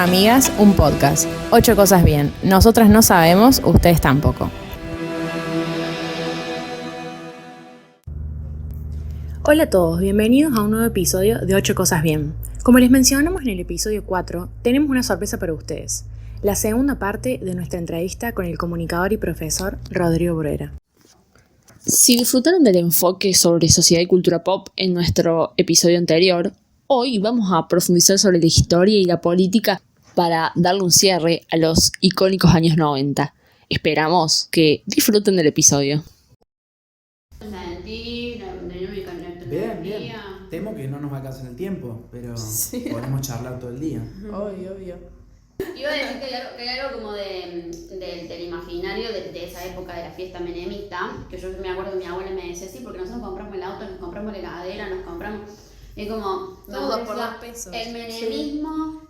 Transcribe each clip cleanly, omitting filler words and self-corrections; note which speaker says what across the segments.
Speaker 1: Amigas, un podcast. 8 cosas bien. Nosotras no sabemos, ustedes tampoco. Hola a todos, bienvenidos a un nuevo episodio de 8 cosas bien. Como les mencionamos en el episodio 4, tenemos una sorpresa para ustedes. La segunda parte de nuestra entrevista con el comunicador y profesor Rodrigo Bruera.
Speaker 2: Si disfrutaron del enfoque sobre sociedad y cultura pop en nuestro episodio anterior, hoy vamos a profundizar sobre la historia y la política para darle un cierre a los icónicos años 90. Esperamos que disfruten del episodio.
Speaker 3: Bien. Temo que no nos alcance el tiempo, pero sí, podemos charlar todo el día.
Speaker 4: Obvio. Iba a decir que hay algo como del imaginario de esa época de la fiesta menemista, que yo me acuerdo que mi abuela me decía, sí, porque nosotros compramos el auto, nos compramos la heladera, nos compramos... Es como...
Speaker 1: Todo por 2 pesos.
Speaker 4: El menemismo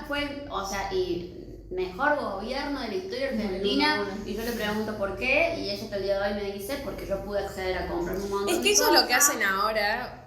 Speaker 4: fue, o sea, y mejor gobierno de la historia argentina, y yo le pregunto por qué, y ella hasta el día de hoy me dice, porque yo pude acceder a comprar un montón de cosas.
Speaker 1: Es que eso es lo que hacen ahora.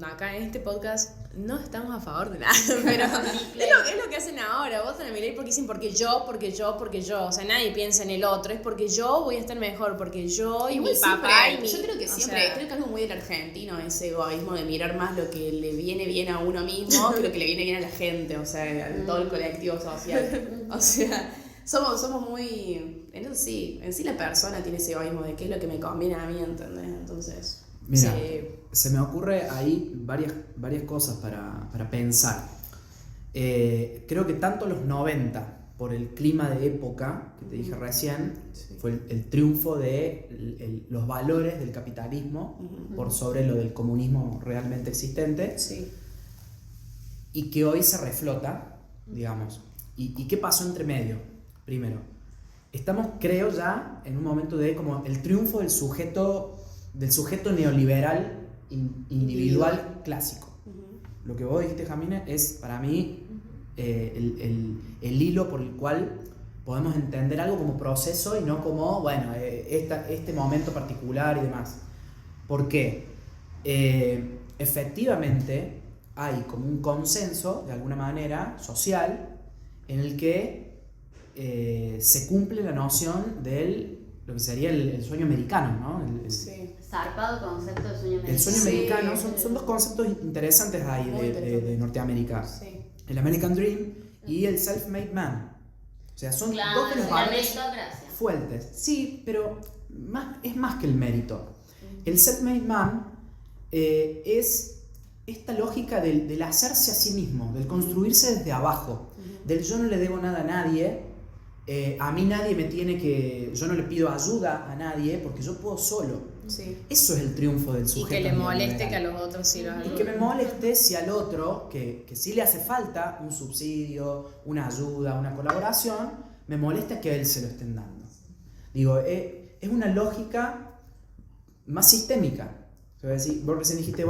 Speaker 1: Acá en este podcast no estamos a favor de nada, pero es lo que hacen ahora. Votan a Milei porque dicen porque yo. O sea, nadie piensa en el otro, es porque yo voy a estar mejor, porque yo y mi papá y mi...
Speaker 5: Yo creo que siempre, creo que algo muy del argentino, ese egoísmo de mirar más lo que le viene bien a uno mismo que lo que le viene bien a la gente, o sea, a todo el colectivo social. O sea, somos muy... En sí la persona tiene ese egoísmo de qué es lo que me conviene a mí, ¿entendés? Entonces...
Speaker 3: Mira, se me ocurre ahí varias cosas para pensar. Creo que tanto los 90, por el clima de época que te dije recién, fue el triunfo de los valores del capitalismo por sobre lo del comunismo realmente existente, y que hoy se reflota, digamos. ¿Y qué pasó entre medio? Primero, estamos, creo, ya en un momento de como el triunfo del sujeto neoliberal individual clásico. Lo que vos dijiste, Jamine, es para mí el hilo por el cual podemos entender algo como proceso y no como, este momento particular y demás. ¿Por qué? Efectivamente hay como un consenso, de alguna manera, social, en el que se cumple la noción del lo que sería el sueño americano, ¿no?
Speaker 4: Zarpado concepto de sueño americano.
Speaker 3: El sueño americano son dos conceptos interesantes ahí de Norteamérica. El American Dream y el Self-Made Man. O sea, son dos de los valores fuertes. Sí, pero es más que el mérito. El Self-Made Man es esta lógica del hacerse a sí mismo, del construirse desde abajo, del yo no le debo nada a nadie. A mí nadie me tiene que... Yo no le pido ayuda a nadie porque yo puedo solo. Eso es el triunfo del sujeto.
Speaker 1: Y que le moleste que a los otros sí lo hagan.
Speaker 3: Y que me moleste si al otro, que sí le hace falta un subsidio, una ayuda, una colaboración, me molesta que a él se lo estén dando. Digo, es una lógica más sistémica. Vos recién dijiste,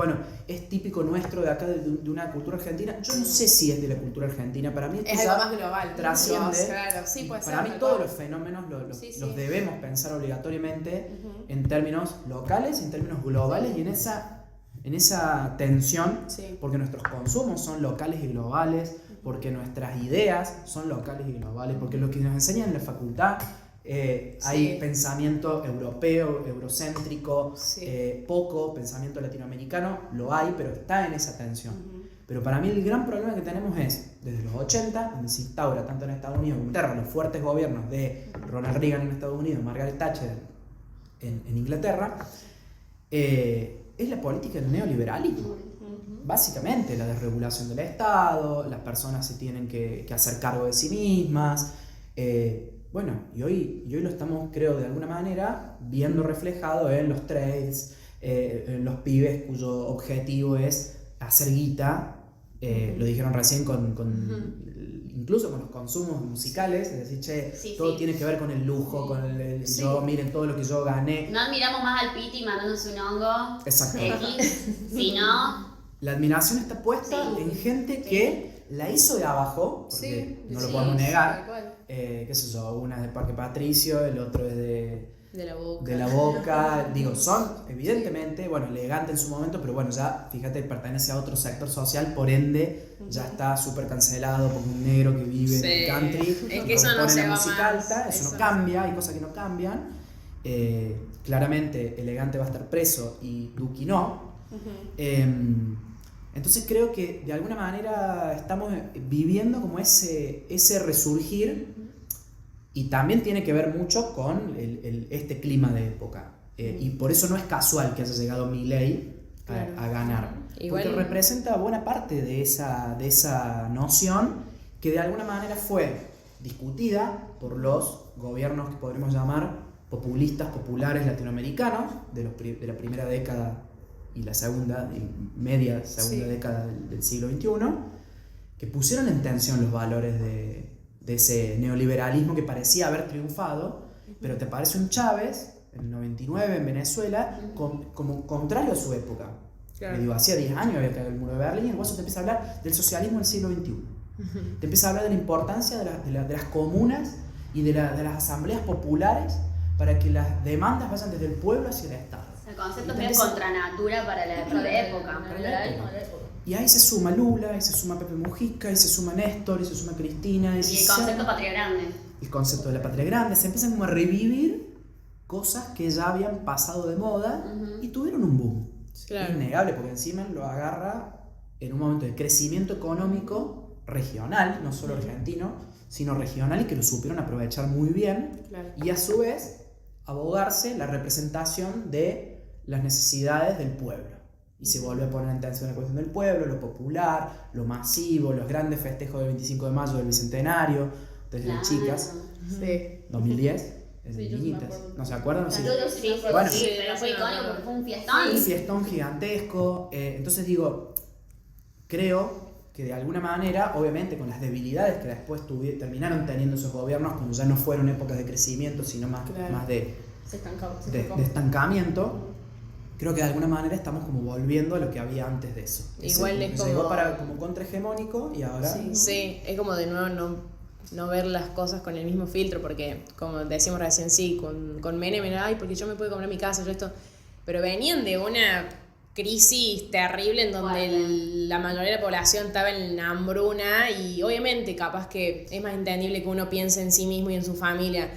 Speaker 3: es típico nuestro de acá, de una cultura argentina. Yo no sé si es de la cultura argentina. Para mí
Speaker 5: es algo más global.
Speaker 3: Trasciende.
Speaker 5: Claro, sí, puede
Speaker 3: para
Speaker 5: ser,
Speaker 3: mí todos los fenómenos los debemos pensar obligatoriamente en términos locales, en términos globales y en esa tensión, porque nuestros consumos son locales y globales, porque nuestras ideas son locales y globales, porque lo que nos enseñan en la facultad... hay pensamiento europeo, eurocéntrico, poco pensamiento latinoamericano, lo hay, pero está en esa tensión. Pero para mí el gran problema que tenemos es, desde los 80, donde se instaura tanto en Estados Unidos como en Inglaterra, los fuertes gobiernos de Ronald Reagan en Estados Unidos, Margaret Thatcher en Inglaterra, es la política del neoliberalismo. Básicamente, la desregulación del Estado, las personas se tienen que hacer cargo de sí mismas. Y hoy lo estamos, creo, de alguna manera, viendo reflejado en los trades, en los pibes cuyo objetivo es hacer guita. Lo dijeron recién incluso con los consumos musicales, es decir, todo tiene que ver con el lujo, con el miren todo lo que yo gané.
Speaker 4: No admiramos más al Piti mandándose un hongo.
Speaker 3: Exacto.
Speaker 4: Sino...
Speaker 3: La admiración está puesta en gente que la hizo de abajo, porque no lo podemos negar. Qué sé yo, una es de Parque Patricio, el otro es
Speaker 1: De la boca.
Speaker 3: De la boca, digo, son evidentemente, bueno, elegante en su momento, pero bueno, ya, fíjate, pertenece a otro sector social, por ende, ya está súper cancelado como un negro que vive en el country.
Speaker 1: Es que eso no se va más.
Speaker 3: Música alta, eso no cambia, hay cosas que no cambian. Claramente, elegante va a estar preso y Duki no. Entonces creo que de alguna manera estamos viviendo como ese resurgir. Y también tiene que ver mucho con este clima de época. Y por eso no es casual que haya llegado Milei a ganar. Igual, porque representa buena parte de esa noción que de alguna manera fue discutida por los gobiernos que podremos llamar populistas, populares latinoamericanos de la primera década y la segunda, media segunda década del siglo XXI, que pusieron en tensión los valores de ese neoliberalismo que parecía haber triunfado, pero te parece un Chávez, en el 99 en Venezuela, como contrario a su época. Claro. Digo, hacía 10 años había caído el muro de Berlín y el Guaso te empieza a hablar del socialismo del siglo XXI. Te empieza a hablar de la importancia de las comunas y de las asambleas populares para que las demandas vayan desde el pueblo hacia el Estado.
Speaker 4: El concepto es contra natura para la época.
Speaker 3: Y ahí se suma Lula, ahí se suma Pepe Mujica, ahí se suma Néstor, ahí se suma Cristina.
Speaker 4: Y el concepto patria grande.
Speaker 3: El concepto de la patria grande. Se empiezan como a revivir cosas que ya habían pasado de moda y tuvieron un boom. Claro. Es innegable porque encima lo agarra en un momento de crecimiento económico regional, no solo argentino, sino regional, y que lo supieron aprovechar muy bien. Claro. Y a su vez abogarse la representación de las necesidades del pueblo. Y se vuelve a poner en tensión la cuestión del pueblo, lo popular, lo masivo, los grandes festejos del 25 de mayo del Bicentenario, desde las chicas. Sí. 2010, desde niñitas. ¿No se acuerdan?
Speaker 4: Sí, bueno, sí, pero fue icónico porque fue un fiestón.
Speaker 3: Un fiestón gigantesco. Entonces digo, creo que de alguna manera, obviamente con las debilidades que después terminaron teniendo esos gobiernos, cuando ya no fueron épocas de crecimiento, sino más de estancamiento, creo que de alguna manera estamos como volviendo a lo que había antes de eso.
Speaker 1: Igual es como...
Speaker 3: Llegó como contrahegemónico y ahora...
Speaker 1: Sí, es como de nuevo no ver las cosas con el mismo filtro, porque como decimos recién, sí, con Menem, ay, porque yo me puedo comprar mi casa, yo esto... Pero venían de una crisis terrible en donde la mayoría de la población estaba en hambruna y obviamente capaz que es más entendible que uno piense en sí mismo y en su familia.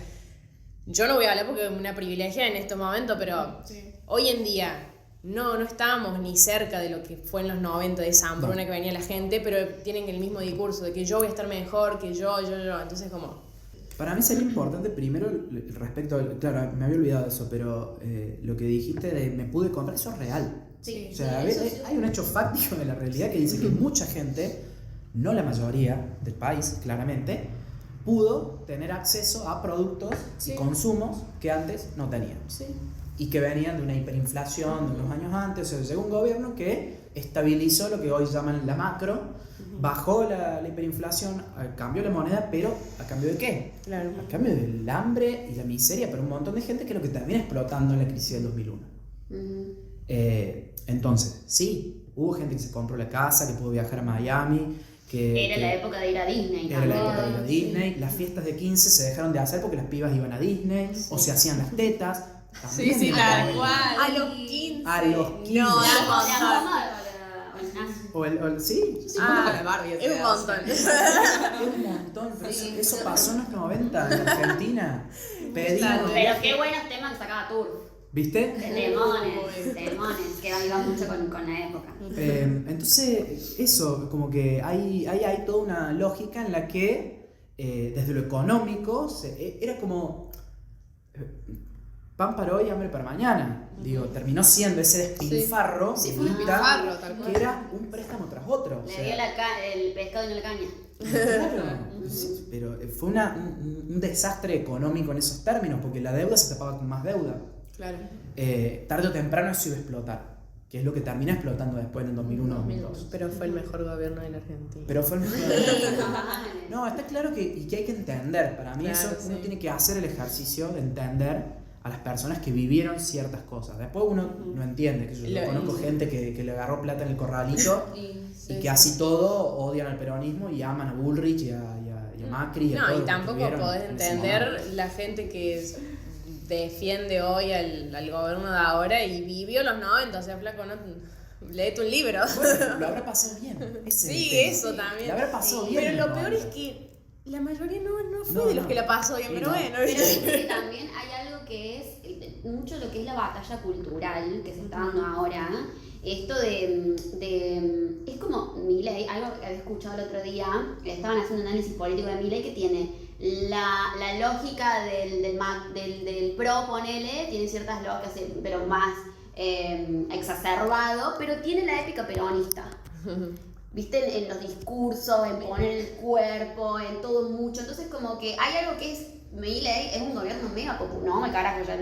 Speaker 1: Yo no voy a hablar porque es una privilegia en estos momentos, pero hoy en día no estábamos ni cerca de lo que fue en los 90, de esa hambruna que venía la gente, pero tienen el mismo discurso de que yo voy a estar mejor, que yo, entonces como...
Speaker 3: Para mí sería importante primero respecto al... Claro, me había olvidado de eso, pero lo que dijiste de me pude comprar, eso es real.
Speaker 4: Sí,
Speaker 3: o sea, hay un hecho fáctico de la realidad que dice que mucha gente, no la mayoría del país, claramente, pudo tener acceso a productos y consumos que antes no tenían. Sí. Y que venían de una hiperinflación de unos años antes. O sea, llegó un gobierno que estabilizó lo que hoy llaman la macro, bajó la hiperinflación, cambió la moneda, pero ¿a cambio de qué? Claro. A cambio del hambre y la miseria para un montón de gente, que es lo que termina explotando en la crisis del 2001. Entonces, sí, hubo gente que se compró la casa, que pudo viajar a Miami,
Speaker 4: era la época de ir a Disney.
Speaker 3: Era la época de ir a Disney. Las fiestas de 15 se dejaron de hacer porque las pibas iban a Disney, o se hacían las tetas.
Speaker 1: Sí, tal cual. A los 15.
Speaker 3: A los 15.
Speaker 1: No,
Speaker 3: sí.
Speaker 5: Con la Barbie.
Speaker 1: Es un montón.
Speaker 3: Es un montón. Eso pasó en los 90 en Argentina. Pedimos.
Speaker 4: Pero qué buenos temas que sacaba Turf.
Speaker 3: ¿Viste?
Speaker 4: Demones, que iba mucho con la época.
Speaker 3: Entonces, eso, como que hay toda una lógica en la que, desde lo económico, era como pan para hoy, hambre para mañana. Digo, terminó siendo ese despilfarro,
Speaker 1: sí, fue un despilfarro,
Speaker 3: tal cual, que era un préstamo tras otro.
Speaker 4: Le dio el pescado y no la caña.
Speaker 3: Claro, sí, pero fue un desastre económico en esos términos, porque la deuda se tapaba con más deuda. Claro. Tarde o temprano eso iba a explotar, que es lo que termina explotando después en el 2001-2002.
Speaker 1: Pero fue el mejor gobierno de la Argentina.
Speaker 3: Pero fue el mejor No, está claro que hay que entender. Para mí uno tiene que hacer el ejercicio de entender a las personas que vivieron ciertas cosas. Después uno no entiende, que yo conozco gente que le agarró plata en el corralito y que así todo odian al peronismo y aman a Bullrich y a Macri.
Speaker 1: Y tampoco podés entender la gente que defiende hoy al gobierno de ahora y vivió los 90, o sea, flaco, no, léete un libro.
Speaker 3: Bueno, lo habrá pasado bien.
Speaker 1: Sí, eso también.
Speaker 3: Lo habrá pasado bien.
Speaker 1: Pero lo peor es que la mayoría no fue de los que la pasó bien, pero bueno.
Speaker 4: Pero viste que también hay algo que es mucho lo que es la batalla cultural que se está dando ahora. Esto es como Milei, algo que había escuchado el otro día, estaban haciendo un análisis político de Milei que tiene la lógica del pro, ponele, tiene ciertas lógicas, pero más exacerbado, pero tiene la épica peronista. ¿Viste? En los discursos, en poner el cuerpo, en todo mucho. Entonces como que hay algo que es, Milei es un gobierno mega populista, no me carajo ya,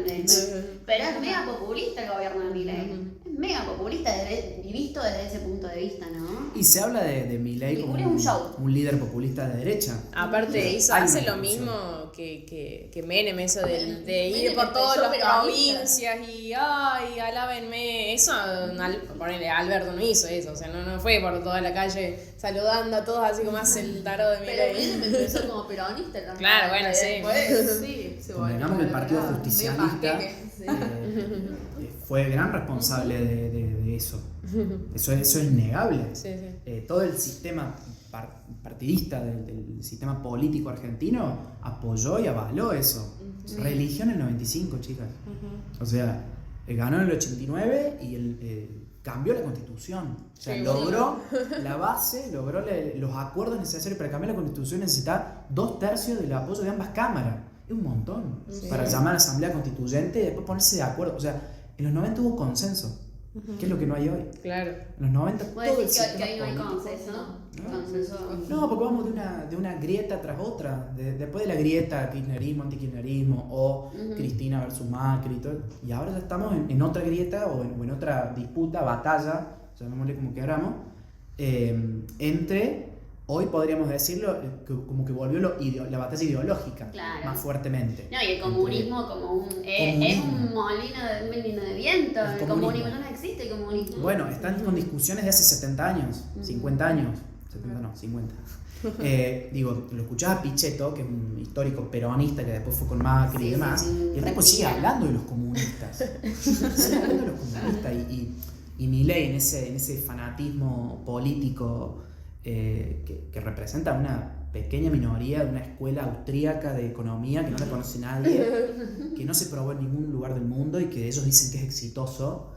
Speaker 4: pero es mega populista el gobierno de Milei. Es mega populista visto desde ese punto de vista, ¿no?
Speaker 3: Y se habla de Milei como un líder populista de derecha.
Speaker 1: Aparte, hace lo mismo que Menem, eso de ir por todas las provincias y ay, alábenme. Eso, ponele, Alberto no hizo eso, o sea, no fue por toda la calle saludando a todos así como hace el tarot de Milei.
Speaker 5: Pero Menem empezó como peronista también.
Speaker 1: Claro, bueno, sí.
Speaker 3: Convengamos que el Partido Justicialista fue gran responsable de eso. Eso es innegable.
Speaker 1: Sí.
Speaker 3: Todo el sistema partidista del sistema político argentino apoyó y avaló eso. Religión en el 95, chicas. O sea, ganó en el 89 y cambió la Constitución. O sea, logró la base, logró los acuerdos necesarios para cambiar la Constitución. Necesita 2/3 del apoyo de ambas cámaras. Es un montón para llamar a la Asamblea Constituyente y después ponerse de acuerdo. O sea, en los 90 hubo consenso. ¿Qué es lo que no hay hoy?
Speaker 1: Claro.
Speaker 3: En los 90
Speaker 4: ¿Puedes
Speaker 3: todo el
Speaker 4: decir que
Speaker 3: sistema
Speaker 4: hoy no hay
Speaker 3: político-
Speaker 4: consenso?
Speaker 3: No, porque vamos de una grieta tras otra. Después de la grieta, kirchnerismo, antikirchnerismo o Cristina versus Macri. Y ahora ya estamos en otra grieta o en otra disputa, batalla, llamémosle como queramos, entre, hoy podríamos decirlo, como que volvió la batalla ideológica más fuertemente.
Speaker 4: No, y el comunismo es un molino de viento. El comunismo no existe, el comunismo.
Speaker 3: Bueno, están con discusiones de hace 70 años, 50 años. 70 no, 50. Lo escuchaba a Pichetto, que es un histórico peronista que después fue con Macri y demás, y el tipo sigue hablando de los comunistas. Sigue hablando de los comunistas. Y Milei en ese fanatismo político que representa una pequeña minoría de una escuela austríaca de economía que no la conoce nadie, que no se probó en ningún lugar del mundo y que ellos dicen que es exitoso.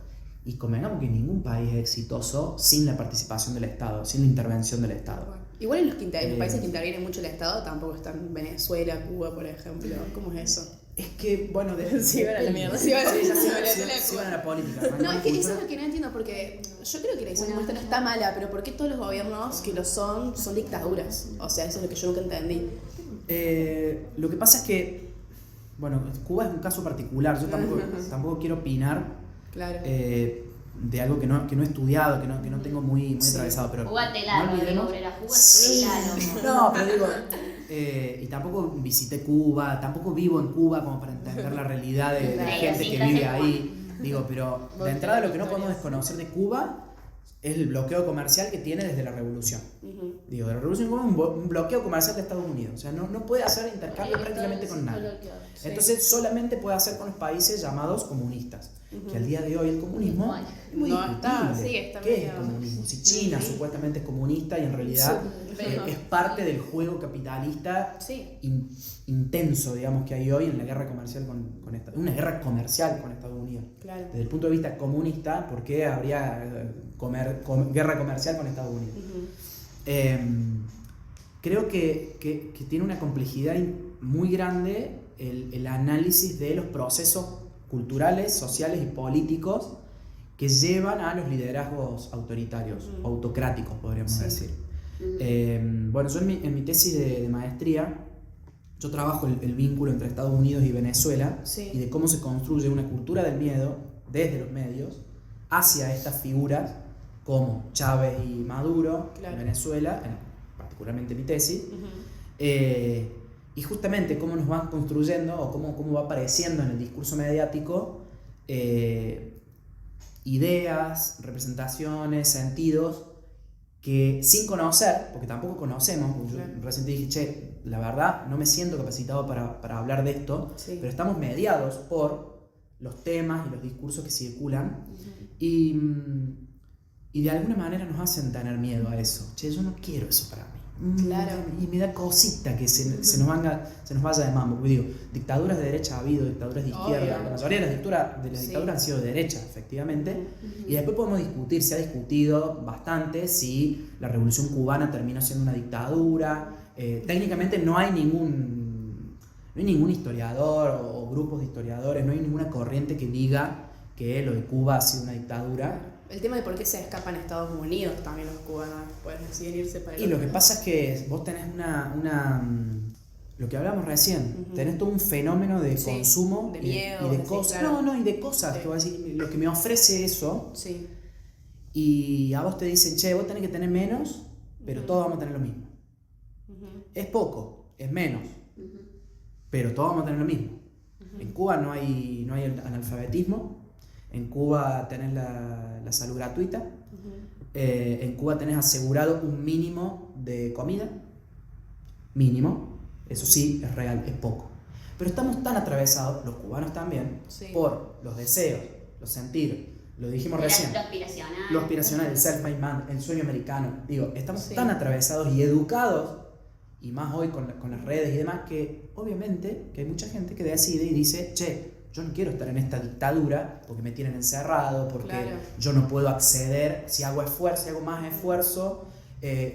Speaker 3: Y convengamos que ningún país es exitoso sin la participación del Estado, sin la intervención del Estado.
Speaker 5: Igual en los países que intervienen mucho el Estado tampoco están Venezuela, Cuba, por ejemplo. ¿Cómo es eso?
Speaker 3: Es que, bueno,
Speaker 1: sí, van a la mierda.
Speaker 3: Sí, van a la política.
Speaker 5: No, es que eso es lo que no entiendo, porque yo creo que la decisión no está mala, pero ¿por qué todos los gobiernos que lo son dictaduras? O sea, eso es lo que yo nunca entendí.
Speaker 3: Lo que pasa es que, bueno, Cuba es un caso particular. Yo tampoco quiero opinar.
Speaker 5: Claro.
Speaker 3: De algo que no he estudiado, que no tengo muy atravesado. Pero
Speaker 4: Júgatela,
Speaker 3: no, pero digo, y tampoco visité Cuba, tampoco vivo en Cuba como para entender la realidad de gente que vive ahí. Digo, pero de entrada lo que no podemos desconocer de Cuba es el bloqueo comercial que tiene desde la revolución. Digo, de la revolución como un bloqueo comercial de Estados Unidos. O sea, no puede hacer intercambio prácticamente con nadie. Entonces solamente puede hacer con los países llamados comunistas. Que al día de hoy el comunismo es muy discutible. ¿Qué es el comunismo? Si China supuestamente es comunista y en realidad es parte del juego capitalista intenso, digamos, que hay hoy en la guerra comercial con Estados Unidos. Una guerra comercial con Estados Unidos. Claro. Desde el punto de vista comunista, ¿por qué habría guerra comercial con Estados Unidos? Creo que tiene una complejidad muy grande el análisis de los procesos culturales, sociales y políticos que llevan a los liderazgos autoritarios, o autocráticos, podríamos decir. Bueno, yo en mi tesis de maestría, yo trabajo el vínculo entre Estados Unidos y Venezuela y de cómo se construye una cultura del miedo desde los medios hacia estas figuras como Chávez y Maduro en Venezuela, particularmente mi tesis, y justamente cómo nos van construyendo o cómo va apareciendo en el discurso mediático ideas, representaciones, sentidos que sin conocer, porque tampoco conocemos, yo recién te dije, la verdad no me siento capacitado para hablar de esto,
Speaker 5: Sí.
Speaker 3: pero estamos mediados por los temas y los discursos que circulan y de alguna manera nos hacen tener miedo a eso. Che, yo no quiero eso para mí.
Speaker 5: Claro.
Speaker 3: Y me da cosita que se nos vaya de mambo. Porque digo, dictaduras de derecha ha habido, dictaduras de izquierda.
Speaker 5: Obvio.
Speaker 3: La mayoría de las
Speaker 5: Sí.
Speaker 3: dictaduras han sido de derecha, efectivamente. Y después podemos discutir, se ha discutido bastante si la Revolución Cubana terminó siendo una dictadura. Técnicamente no hay ningún historiador o grupos de historiadores, no hay ninguna corriente que diga que lo de Cuba ha sido una dictadura.
Speaker 5: El tema de por qué se escapan a Estados Unidos también los cubanos, pues deciden irse para el
Speaker 3: Y lo
Speaker 5: otro
Speaker 3: que
Speaker 5: lado.
Speaker 3: pasa es que vos tenés lo que hablamos recién, tenés todo un fenómeno de
Speaker 5: Sí,
Speaker 3: consumo
Speaker 5: de
Speaker 3: y
Speaker 5: miedo,
Speaker 3: de
Speaker 5: sí,
Speaker 3: cosas.
Speaker 5: claro.
Speaker 3: No, y de cosas
Speaker 5: Sí.
Speaker 3: que vas a decir, lo que me ofrece eso,
Speaker 5: Sí,
Speaker 3: y a vos te dicen, che, vos tenés que tener menos, pero todos vamos a tener lo mismo. Es poco, es menos, pero todos vamos a tener lo mismo. En Cuba no hay analfabetismo, en Cuba tenés la salud gratuita, en Cuba tenés asegurado un mínimo de comida, mínimo, eso sí, es real, es poco. Pero estamos tan atravesados, los cubanos también,
Speaker 5: Sí.
Speaker 3: por los deseos, los sentidos, lo dijimos recién,
Speaker 4: Lo aspiracional.
Speaker 3: lo aspiracional, el self-made man, el sueño americano. Digo, estamos
Speaker 5: Sí.
Speaker 3: tan atravesados y educados, y más hoy con las redes y demás, que obviamente que hay mucha gente que decide y dice, che, yo no quiero estar en esta dictadura porque me tienen encerrado, porque
Speaker 5: Claro.
Speaker 3: yo no puedo acceder, si hago más esfuerzo,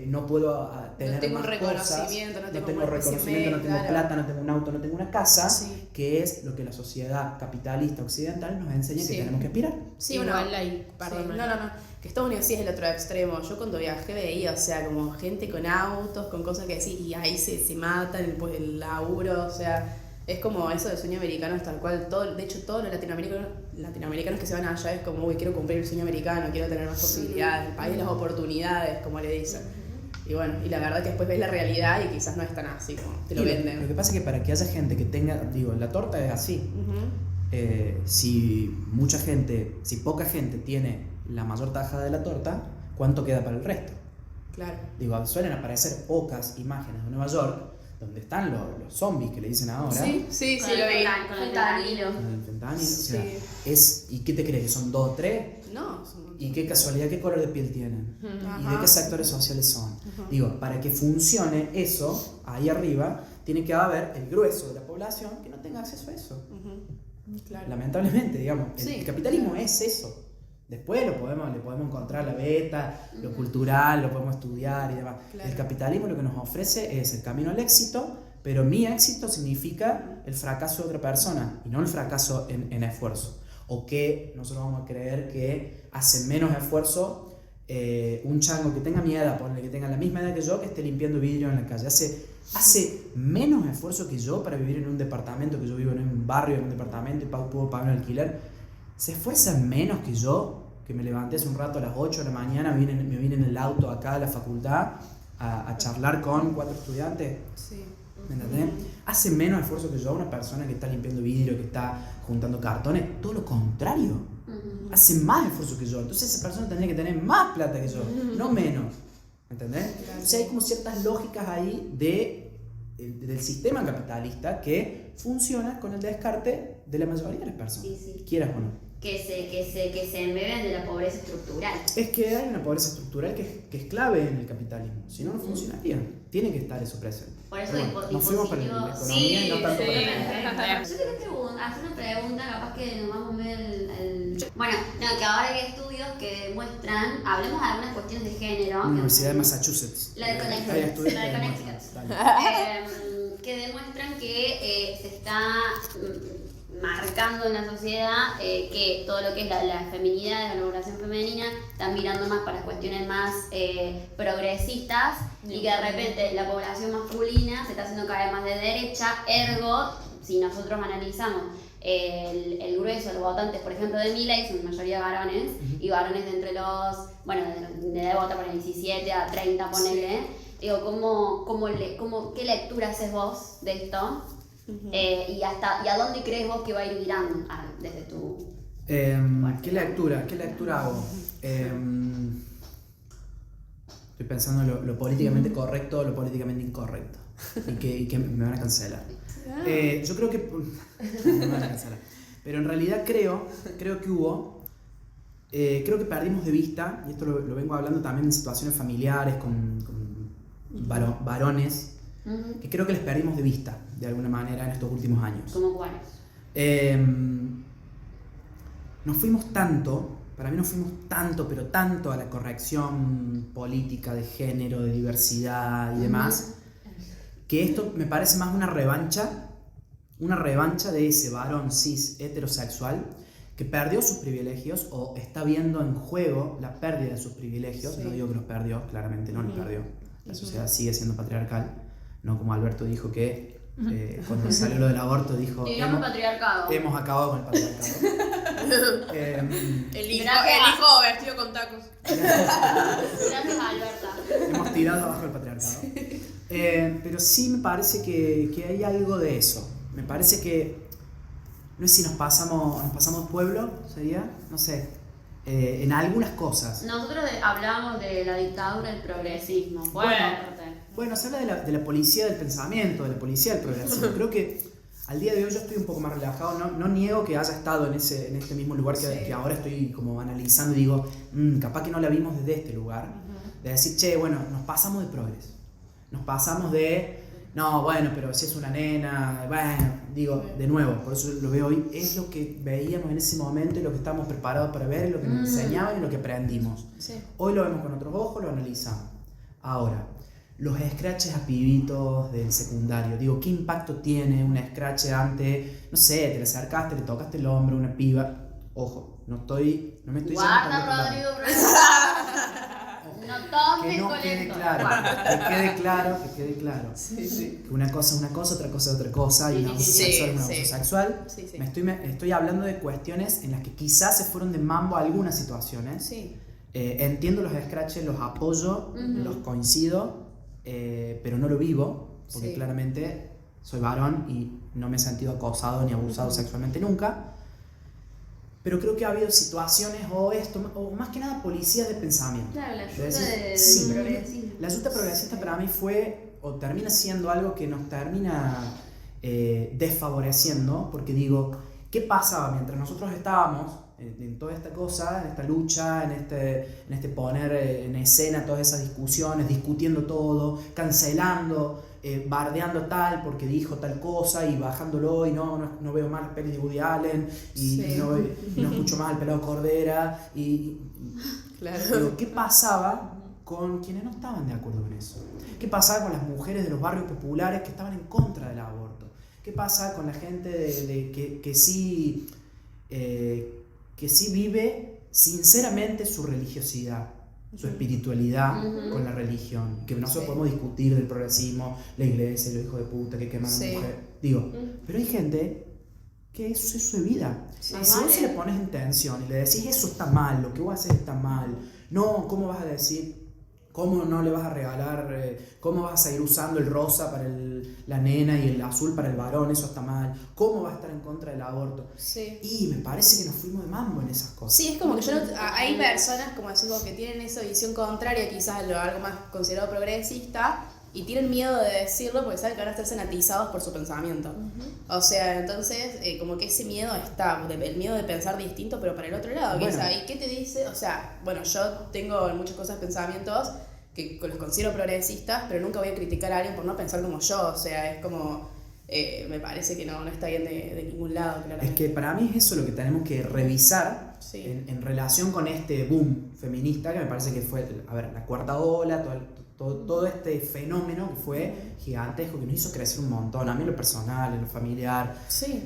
Speaker 3: no puedo tener
Speaker 5: tengo
Speaker 3: más
Speaker 5: reconocimiento,
Speaker 3: cosas,
Speaker 5: no tengo
Speaker 3: tengo
Speaker 5: una especie
Speaker 3: reconocimiento, no
Speaker 5: de-
Speaker 3: tengo
Speaker 5: claro.
Speaker 3: plata, no tengo un auto, no tengo una casa,
Speaker 5: Sí.
Speaker 3: que es lo que la sociedad capitalista occidental nos enseña
Speaker 5: Sí.
Speaker 3: que tenemos que aspirar.
Speaker 5: Sí,
Speaker 1: Igual
Speaker 5: bueno,
Speaker 1: hay, perdón,
Speaker 5: sí, no, que Estados Unidos sí es el otro extremo. Yo cuando viajé veía, o sea, como gente con autos, con cosas que decís, y ahí se matan, pues el laburo, o sea, es como eso del sueño americano, es tal cual. De hecho, todos los latinoamericanos que se van allá es como, uy, quiero cumplir el sueño americano, quiero tener más posibilidades, el país de las oportunidades, como le dicen. Y bueno, y la verdad que después ves la realidad y quizás no es tan así como te lo
Speaker 3: Y
Speaker 5: venden.
Speaker 3: Lo que pasa es que para que haya gente que tenga, digo, la torta es así. Si poca gente tiene la mayor tajada de la torta, ¿cuánto queda para el resto?
Speaker 5: Claro.
Speaker 3: Digo, suelen aparecer pocas imágenes de Nueva York donde están los zombies que le dicen ahora.
Speaker 5: Sí,
Speaker 4: Con
Speaker 5: lo vi.
Speaker 4: con el fentanilo.
Speaker 3: Con el fentanilo,
Speaker 5: Sí.
Speaker 3: o sea, ¿y qué te crees? ¿Que son 2 o 3?
Speaker 5: No, es un montón.
Speaker 3: ¿Y qué casualidad, qué color de piel tienen? ¿Y de
Speaker 5: Ajá.
Speaker 3: qué sectores sociales son? Digo, para que funcione eso, ahí arriba, tiene que haber el grueso de la población que no tenga acceso a eso.
Speaker 5: Claro.
Speaker 3: Lamentablemente, digamos,
Speaker 5: Sí.
Speaker 3: el capitalismo es eso. Después le podemos encontrar la beta, lo cultural, lo podemos estudiar y demás.
Speaker 5: Claro.
Speaker 3: El capitalismo lo que nos ofrece es el camino al éxito, pero mi éxito significa el fracaso de otra persona y no el fracaso en esfuerzo. O que nosotros vamos a creer que hace menos esfuerzo un chango que tenga mi edad, ponle que tenga la misma edad que yo, que esté limpiando vidrio en la calle. Hace menos esfuerzo que yo para vivir en un departamento, que yo vivo en un barrio, en un departamento y puedo pagar un alquiler. Se esfuerza menos que yo, que me levanté hace un rato a las 8 de la mañana, me vine en el auto acá a la facultad a charlar con 4 estudiantes.
Speaker 5: Sí.
Speaker 3: ¿Me entendés? Hace menos esfuerzo que yo una persona que está limpiando vidrio, que está juntando cartones. Todo lo contrario. Hace más esfuerzo que yo. Entonces esa persona tendría que tener más plata que yo, no menos. ¿Me entendés? O sea, hay como ciertas lógicas ahí del sistema capitalista que funciona con el descarte de la mayoría de las personas.
Speaker 4: Sí.
Speaker 3: Quieras o no.
Speaker 4: Que se embeben de la pobreza estructural.
Speaker 3: Es que hay una pobreza estructural que es clave en el capitalismo. Si no, no funcionaría. Tiene que estar eso presente.
Speaker 4: Por eso
Speaker 3: Pero bueno, nos fuimos para la economía y no tanto para la
Speaker 4: Yo quería hacer una pregunta, capaz que nos vamos a ver Bueno, no, que ahora hay estudios que demuestran, hablemos de algunas cuestiones de género.
Speaker 3: Universidad de Massachusetts.
Speaker 4: La de Connecticut.
Speaker 3: Hay estudios
Speaker 4: La de
Speaker 3: que
Speaker 4: Connecticut.
Speaker 3: demuestran. Dale.
Speaker 4: Que demuestran que se está marcando en la sociedad que todo lo que es la feminidad, la valoración femenina, están mirando más para cuestiones más progresistas y que de repente la población masculina se está haciendo cada vez más de derecha, ergo, si nosotros analizamos el grueso de los votantes, por ejemplo, de Milei, son mayoría varones, y varones de entre los, bueno, de edad vota por el 17 a 30, ponele. Digo, ¿qué lectura haces vos de esto? Y a dónde crees vos que va a ir mirando desde tu...
Speaker 3: ¿Qué lectura hago? Estoy pensando lo políticamente correcto o lo políticamente incorrecto. y que me van a cancelar. Yo creo que... me van a cancelar. Pero en realidad creo que hubo... creo que perdimos de vista, y esto lo vengo hablando también en situaciones familiares con varones, que creo que les perdimos de vista de alguna manera en estos últimos años.
Speaker 4: ¿Cómo cuáles?
Speaker 3: Nos fuimos tanto, para mí nos fuimos tanto, pero tanto a la corrección política de género, de diversidad y demás, que esto me parece más una revancha de ese varón cis heterosexual que perdió sus privilegios o está viendo en juego la pérdida de sus privilegios. No digo que los perdió, claramente no los perdió. La sociedad sigue siendo patriarcal, no como Alberto dijo que cuando salió lo del aborto dijo hemos acabado con el patriarcado.
Speaker 5: El hijo vestido con tacos.
Speaker 4: Gracias, Alberta.
Speaker 3: Hemos tirado abajo el patriarcado. Pero sí me parece que hay algo de eso. Me parece que, no sé si nos pasamos pueblo, sería, no sé, en algunas cosas.
Speaker 4: Nosotros hablábamos de la dictadura del progresismo.
Speaker 3: Bueno, se habla de la policía del pensamiento, de la policía del progresismo. Creo que al día de hoy yo estoy un poco más relajado. No niego que haya estado en este mismo lugar que ahora estoy como analizando y digo, capaz que no la vimos desde este lugar. De decir, che, bueno, nos pasamos de progres. Nos pasamos de... No, bueno, pero si es una nena, bueno, digo, de nuevo, por eso lo veo hoy, es lo que veíamos en ese momento y lo que estábamos preparados para ver, lo que nos enseñaban y lo que aprendimos. Sí. Hoy lo vemos con otros ojos, lo analizamos. Ahora, los scratches a pibitos del secundario, digo, ¿qué impacto tiene un scratch ante, no sé, te le acercaste, le tocaste el hombro a una piba? Ojo, no me estoy
Speaker 4: guarda, Rodrigo,
Speaker 3: que no quede claro, que quede claro. Sí. Que una cosa es una cosa, otra cosa es otra cosa, y un abuso sexual es un abuso sexual. Estoy hablando de cuestiones en las que quizás se fueron de mambo algunas situaciones. Sí. Entiendo los scratches, los apoyo, los coincido, pero no lo vivo, porque claramente soy varón y no me he sentido acosado ni abusado sexualmente nunca. Pero creo que ha habido situaciones o más que nada policías de pensamiento.
Speaker 4: Claro, la ayuda de progresista.
Speaker 3: La ayuda progresista para mí fue, o termina siendo algo que nos termina desfavoreciendo, porque digo, ¿qué pasaba mientras nosotros estábamos en toda esta cosa, en esta lucha, en este poner en escena todas esas discusiones, discutiendo todo, cancelando, bardeando tal porque dijo tal cosa y bajándolo y no veo más las pelis de Woody Allen y no escucho más al pelado Cordera claro. Digo, ¿qué pasaba con quienes no estaban de acuerdo con eso? ¿Qué pasaba con las mujeres de los barrios populares que estaban en contra del aborto? ¿Qué pasa con la gente que sí vive sinceramente su religiosidad, su espiritualidad con la religión? Que nosotros podemos discutir del progresismo, la iglesia, los hijos de puta que queman a la mujer. Digo, pero hay gente que eso es su vida. Si vos se le pones en tensión y le decís eso está mal, lo que vos haces está mal, no, ¿cómo vas a decir? ¿Cómo no le vas a regalar? ¿Cómo vas a seguir usando el rosa para la nena y el azul para el varón? Eso está mal. ¿Cómo vas a estar en contra del aborto? Sí. Y me parece que nos fuimos de mambo en esas cosas.
Speaker 5: Sí, es como que hay personas, como decís vos, que tienen esa visión contraria, quizás a algo más considerado progresista, y tienen miedo de decirlo porque saben que van a estar sanatizados por su pensamiento. O sea, entonces, como que ese miedo está, el miedo de pensar distinto, pero para el otro lado. Bueno. ¿Y qué te dice? O sea, bueno, yo tengo en muchas cosas pensamientos que los considero progresistas, pero nunca voy a criticar a alguien por no pensar como yo. O sea, es como, me parece que no está bien de ningún lado, claramente.
Speaker 3: Es que para mí es eso lo que tenemos que revisar en relación con este boom feminista, que me parece que fue, la cuarta ola, todo este fenómeno que fue gigantesco, que nos hizo crecer un montón, a mí en lo personal, en lo familiar.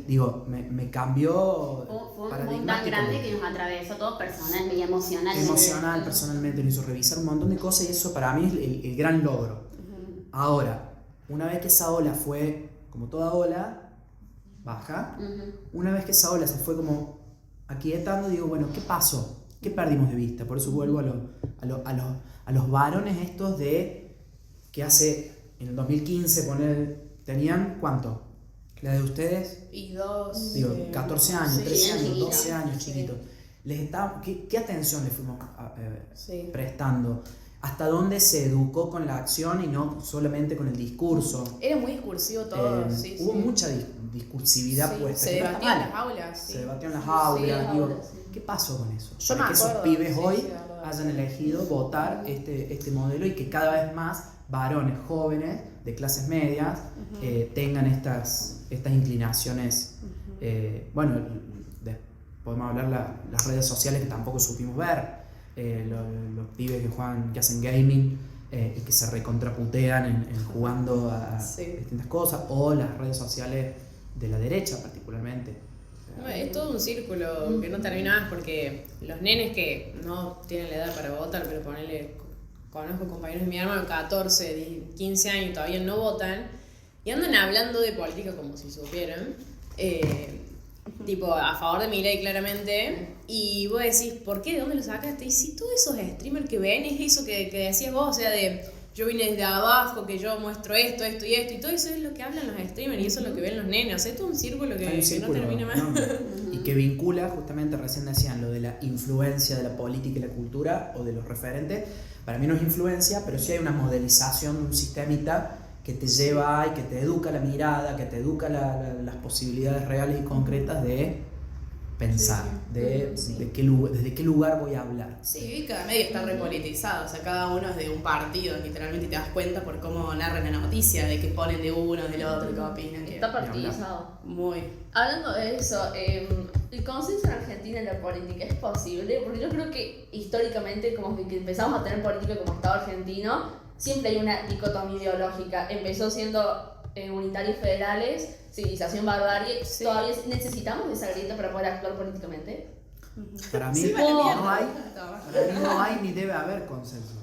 Speaker 3: Digo, me cambió
Speaker 4: paradigmático. Un tan grande que nos atravesó todo personal y
Speaker 3: emocional, personalmente, nos hizo revisar un montón de cosas y eso para mí es el gran logro. Ahora, una vez que esa ola fue, como toda ola, baja, una vez que esa ola se fue como aquietando, digo, bueno, ¿qué pasó? ¿Qué perdimos de vista? Por eso vuelvo a los varones estos que hace, en el 2015, tenían, ¿cuánto? ¿La de ustedes?
Speaker 5: Y
Speaker 3: 14 años, 13 años, 12 años, chiquitos. ¿Qué atención le fuimos prestando? hasta dónde se educó con la acción y no solamente con el discurso.
Speaker 5: Era muy discursivo todo, sí.
Speaker 3: Hubo mucha discursividad puesta.
Speaker 5: Se debatía en las aulas.
Speaker 3: Se debatió en las aulas. Digo, ¿qué pasó con eso? Para que esos pibes hoy hayan elegido votar este modelo y que cada vez más varones jóvenes de clases medias tengan estas inclinaciones. Bueno, podemos hablar las redes sociales que tampoco supimos ver. Los pibes que hacen gaming y que se recontraputean jugando a distintas cosas, o las redes sociales de la derecha particularmente.
Speaker 1: Es todo un círculo que no termina más, porque los nenes que no tienen la edad para votar, pero conozco compañeros de mi hermano, 14, 15 años, todavía no votan, y andan hablando de política como si supieran, tipo a favor de Milei claramente, y vos decís, ¿por qué? ¿De dónde lo sacaste? Y si todos esos streamers que ven es eso que decías vos, o sea, de yo vine desde abajo, que yo muestro esto y todo eso es lo que hablan los streamers y eso es lo que ven los nenes, o sea, es todo un círculo que no termina más.
Speaker 3: Y que vincula, justamente recién decían, lo de la influencia de la política y la cultura o de los referentes. Para mí no es influencia, pero sí hay una modelización de un sistemita que te lleva y que te educa la mirada, que te educa las posibilidades reales y concretas de pensar, desde qué lugar voy a hablar.
Speaker 5: Sí, y cada medio está repolitizado, o sea, cada uno es de un partido, literalmente, y te das cuenta por cómo narran la noticia, de que ponen de uno, del otro, qué opinan.
Speaker 2: Está partidizado.
Speaker 5: Muy.
Speaker 2: Hablando de eso, ¿el consenso en Argentina en la política es posible? Porque yo creo que históricamente, como que empezamos a tener política como Estado argentino, siempre hay una dicotomía ideológica. Empezó siendo unitarios federales, civilización barbarie. ¿Todavía necesitamos esa grieta para poder actuar políticamente?
Speaker 3: Para mí no hay ni debe haber consenso.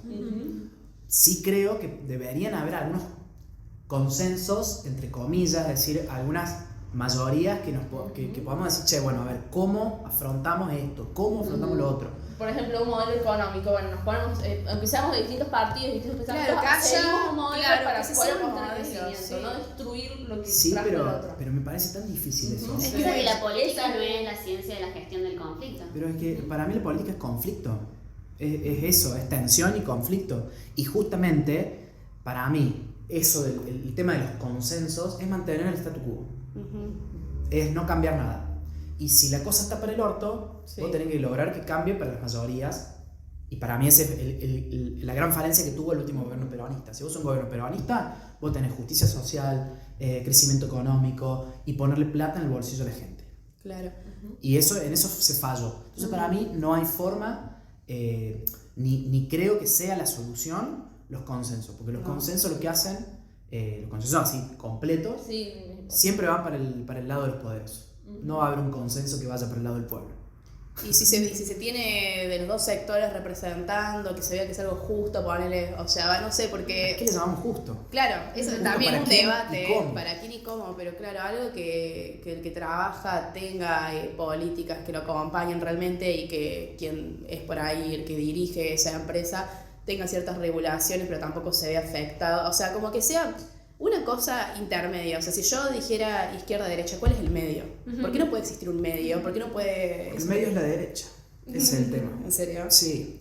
Speaker 3: Sí creo que deberían haber algunos consensos, entre comillas, es decir, algunas mayorías que podamos decir, che, bueno, a ver, ¿cómo afrontamos esto? ¿Cómo afrontamos lo otro?
Speaker 2: Por ejemplo, un modelo económico, bueno, nos ponemos, empezamos de distintos partidos, distintos pensamientos,
Speaker 5: claro,
Speaker 2: seguimos un modelo para
Speaker 5: que
Speaker 2: poder
Speaker 5: sea un
Speaker 2: mostrar el
Speaker 5: modelo,
Speaker 2: crecimiento, no destruir lo que
Speaker 3: Sí,
Speaker 2: trajo el otro.
Speaker 3: pero me parece tan difícil eso.
Speaker 4: Es que la política no es la ciencia de la gestión del conflicto.
Speaker 3: Pero es que para mí la política es conflicto. Es eso, es tensión y conflicto. Y justamente, para mí, eso el tema de los consensos es mantener el statu quo. Es no cambiar nada. Y si la cosa está para el orto, vos tenés que lograr que cambie para las mayorías. Y para mí esa es la gran falencia que tuvo el último gobierno peronista. Si vos sos un gobierno peronista, vos tenés justicia social, crecimiento económico y ponerle plata en el bolsillo de la gente.
Speaker 5: Claro.
Speaker 3: Y en eso se falló. Entonces para mí no hay forma, ni creo que sea la solución los consensos. Porque los consensos lo que hacen, los consensos así completos, siempre van para el lado de los poderosos. No va a haber un consenso que vaya para el lado del pueblo.
Speaker 5: Y si se tiene de los dos sectores representando, que se vea que es algo justo, ponerle, o sea, no sé, porque...
Speaker 3: ¿Qué le llamamos justo?
Speaker 5: Claro, eso
Speaker 3: Justo
Speaker 5: también es un debate,
Speaker 3: cómo.
Speaker 5: para quién y cómo, pero claro, algo que el que trabaja tenga políticas que lo acompañen realmente y que quien es por ahí, el que dirige esa empresa, tenga ciertas regulaciones, pero tampoco se vea afectado, o sea, como que sea... una cosa intermedia, o sea, si yo dijera izquierda-derecha, ¿cuál es el medio? ¿Por qué no puede existir un medio? ¿Por qué no puede...?
Speaker 3: El medio es la derecha, ese es el tema.
Speaker 5: ¿En serio?
Speaker 3: Sí,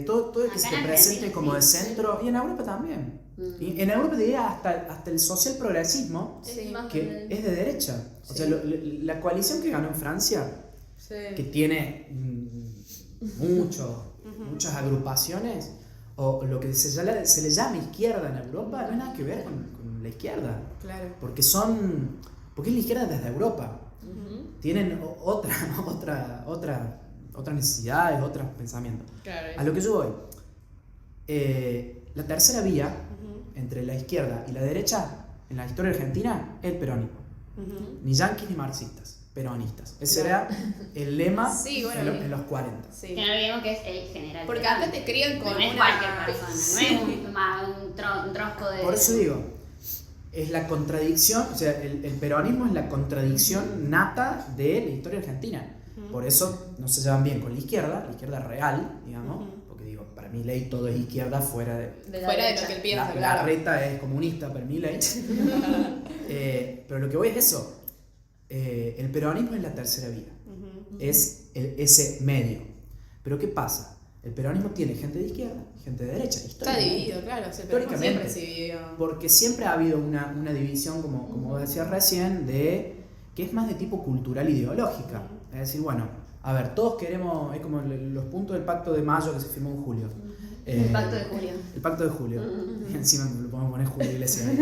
Speaker 3: todo el que se te presente como de centro, y en Europa también. Y en Europa diría hasta el social progresismo, que es de derecha. O sea, la coalición que ganó en Francia, que tiene muchas agrupaciones, o lo que se le llama izquierda en Europa, no hay nada que ver con la izquierda.
Speaker 5: Claro.
Speaker 3: Porque es la izquierda desde Europa. Tienen otras necesidades, otros pensamientos.
Speaker 1: Claro,
Speaker 3: A lo que yo voy, la tercera vía entre la izquierda y la derecha en la historia argentina es el peronismo. Ni yanquis ni marxistas, peronistas. Ese era el lema en los 40.
Speaker 5: Sí.
Speaker 4: Que no olvidemos que es el general.
Speaker 5: Porque acá te crían con
Speaker 4: no es cualquier persona, no es un trosco de...
Speaker 3: Por eso digo, es la contradicción, o sea, el peronismo es la contradicción nata de la historia argentina. Por eso no se llevan bien con la izquierda real, digamos, porque digo, para Milei todo es izquierda fuera de
Speaker 5: lo que él piensa,
Speaker 3: la reta es comunista para Milei. Pero lo que voy es eso, el peronismo es la tercera vía, es ese medio. Pero ¿qué pasa? El peronismo tiene gente de izquierda y gente de derecha.
Speaker 5: Está dividido, claro.
Speaker 3: Históricamente.
Speaker 5: Siempre se dividió.
Speaker 3: Porque siempre ha habido una división, como vos decías recién, que es más de tipo cultural ideológica. Es decir, bueno, a ver, todos queremos, es como los puntos del Pacto de Mayo que se firmó en julio.
Speaker 4: El Pacto de Julio.
Speaker 3: El Pacto de Julio. Encima lo podemos poner Julio Iglesias ahí.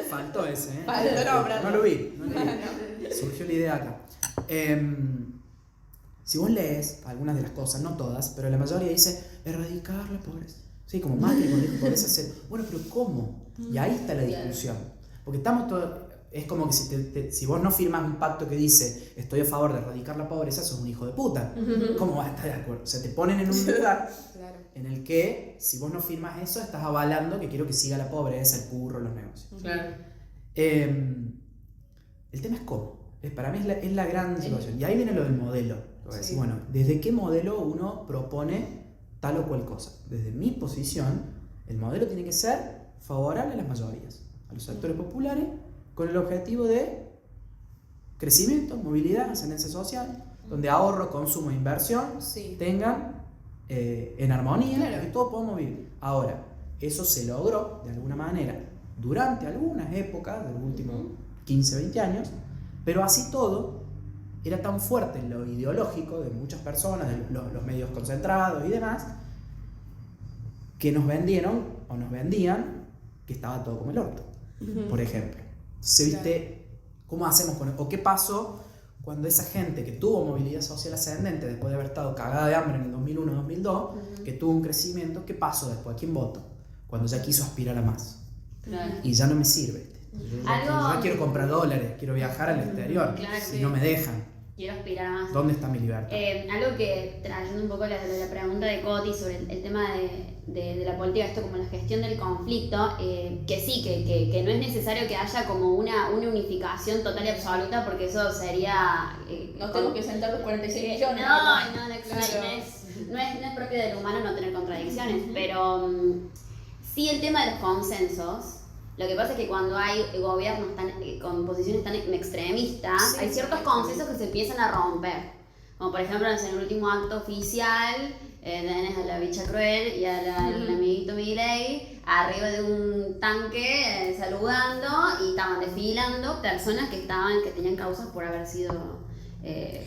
Speaker 3: Faltó ese, ¿eh? No lo vi. Surgió la idea acá. Si vos lees algunas de las cosas, no todas, pero la mayoría dice erradicar la pobreza. Sí, como Macri cuando dijo pobreza cero. Bueno, pero ¿cómo? Y ahí está la discusión. Porque estamos todos... Es como que si vos no firmas un pacto que dice estoy a favor de erradicar la pobreza, sos un hijo de puta. ¿Cómo vas a estar de acuerdo? O sea, te ponen en un lugar en el que si vos no firmas eso, estás avalando que quiero que siga la pobreza, el curro, los negocios.
Speaker 5: Claro.
Speaker 3: El tema es cómo. Para mí es la gran situación. Y ahí viene lo del modelo. Decir, bueno, ¿desde qué modelo uno propone tal o cual cosa? Desde mi posición, el modelo tiene que ser favorable a las mayorías, a los sectores populares, con el objetivo de crecimiento, movilidad, ascendencia social, donde ahorro, consumo e inversión tengan en armonía, que todos podamos vivir. Ahora, eso se logró de alguna manera durante algunas épocas de los últimos 15, 20 años, pero así todo era tan fuerte en lo ideológico de muchas personas, de los medios concentrados y demás, que nos vendieron o nos vendían que estaba todo como el orto, por ejemplo. ¿Viste cómo hacemos con o qué pasó cuando esa gente que tuvo movilidad social ascendente después de haber estado cagada de hambre en el 2001-2002, que tuvo un crecimiento, qué pasó después? ¿A quién voto? Cuando ya quiso aspirar a más. Y ya no me sirve. Yo ya quiero comprar dólares, quiero viajar al exterior y no me dejan.
Speaker 4: Quiero aspirar a más.
Speaker 3: ¿Dónde está mi libertad?
Speaker 4: Algo que, trayendo un poco la pregunta de Coti sobre el tema de la política, esto como la gestión del conflicto, que sí, que no es necesario que haya como una unificación total y absoluta, porque eso sería...
Speaker 5: Nos tenemos que sentar los 46 millones.
Speaker 4: No es propio del humano no tener contradicciones, pero sí el tema de los consensos. Lo que pasa es que cuando hay gobiernos con posiciones tan extremistas, hay ciertos consensos que se empiezan a romper. Como por ejemplo en el último acto oficial, tenés a la bicha cruel y al amiguito Milei arriba de un tanque saludando, y estaban desfilando personas que tenían causas por haber sido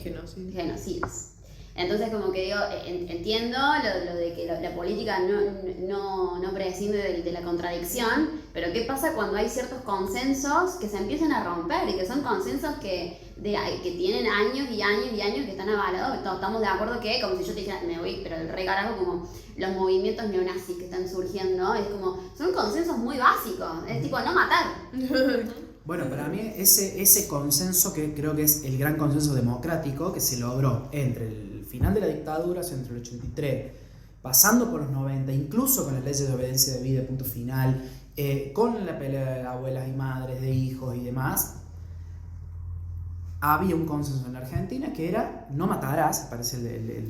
Speaker 4: genocidas. Entonces, como que digo, entiendo lo de que la política no prescinde de la contradicción, pero ¿qué pasa cuando hay ciertos consensos que se empiezan a romper y que son consensos que tienen años y años y años que están avalados? Todos estamos de acuerdo que, como si yo te dijera, me voy, pero el re carajo, como los movimientos neonazis que están surgiendo, es como, son consensos muy básicos, es tipo no matar.
Speaker 3: Bueno, para mí ese consenso que creo que es el gran consenso democrático que se logró entre el final de la dictadura, entre el 83, pasando por los 90, incluso con las leyes de obediencia de vida, punto final, con la pelea de abuelas y madres, de hijos y demás, había un consenso en la Argentina que era no matarás, parece el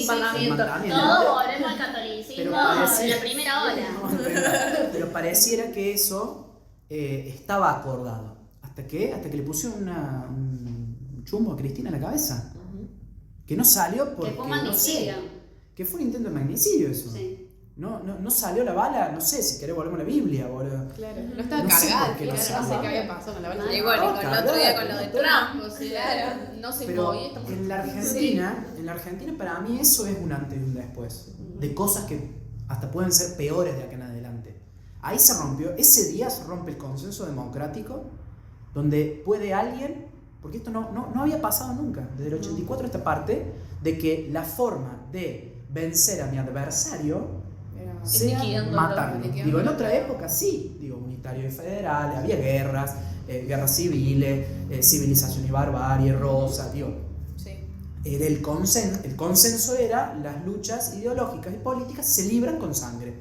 Speaker 3: mandamiento.
Speaker 4: Todos volvemos al catolicismo en la primera hora.
Speaker 3: Pero pareciera que eso estaba acordado. ¿Hasta qué? Hasta que le pusieron un chumbo a Cristina en la cabeza. Que no salió porque...
Speaker 4: Que fue un magnicidio.
Speaker 3: Que fue un intento de magnicidio eso.
Speaker 4: Sí.
Speaker 3: No salió la bala, no sé, si querés volvemos a la Biblia, boludo.
Speaker 5: Claro, no estaba cargada,
Speaker 3: no sé
Speaker 5: qué había pasado con la bala.
Speaker 1: Y bueno, con el otro día con lo de Trump, o sea,
Speaker 5: no se
Speaker 3: pero
Speaker 5: movía.
Speaker 3: en la Argentina para mí eso es un antes y un después. De cosas que hasta pueden ser peores de acá en adelante. Ahí se rompió, ese día se rompe el consenso democrático, donde puede alguien... Porque esto no había pasado nunca, desde el 84 esta parte, de que la forma de vencer a mi adversario sea matarlo. Digo, en otra época sí, digo, unitarios y federales, había guerras civiles, civilización y barbarie, rosa, digo. Era el consenso era las luchas ideológicas y políticas se libran con sangre.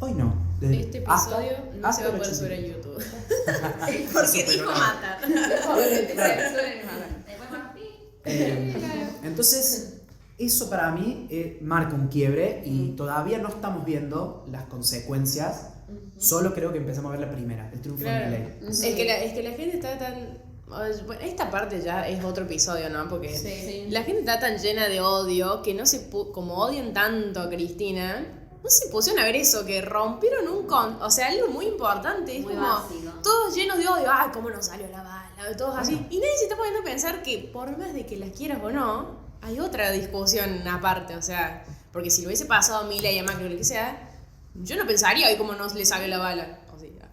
Speaker 3: Hoy no.
Speaker 1: Este episodio no se va a poder subir en YouTube. Porque dijo matar.
Speaker 3: Entonces, eso para mí marca un quiebre y todavía no estamos viendo las consecuencias. Solo creo que empezamos a ver la primera, el triunfo de Milei.
Speaker 1: Es que la gente está tan Bueno, esta parte ya es otro episodio, ¿no? Porque
Speaker 5: Sí.
Speaker 1: la gente está tan llena de odio que no se como odian tanto a Cristina, no se pusieron a ver eso, que rompieron o sea, algo muy importante. Es
Speaker 4: Muy
Speaker 1: como
Speaker 4: básico.
Speaker 1: todos llenos de odio, ay, cómo nos salió la bala, todos así. Y nadie se está poniendo a pensar que por más de que las quieras o no, hay otra discusión aparte, o sea, porque si lo hubiese pasado a Milei, a Macri o lo que sea, yo no pensaría hoy cómo no le salió la bala. O sea,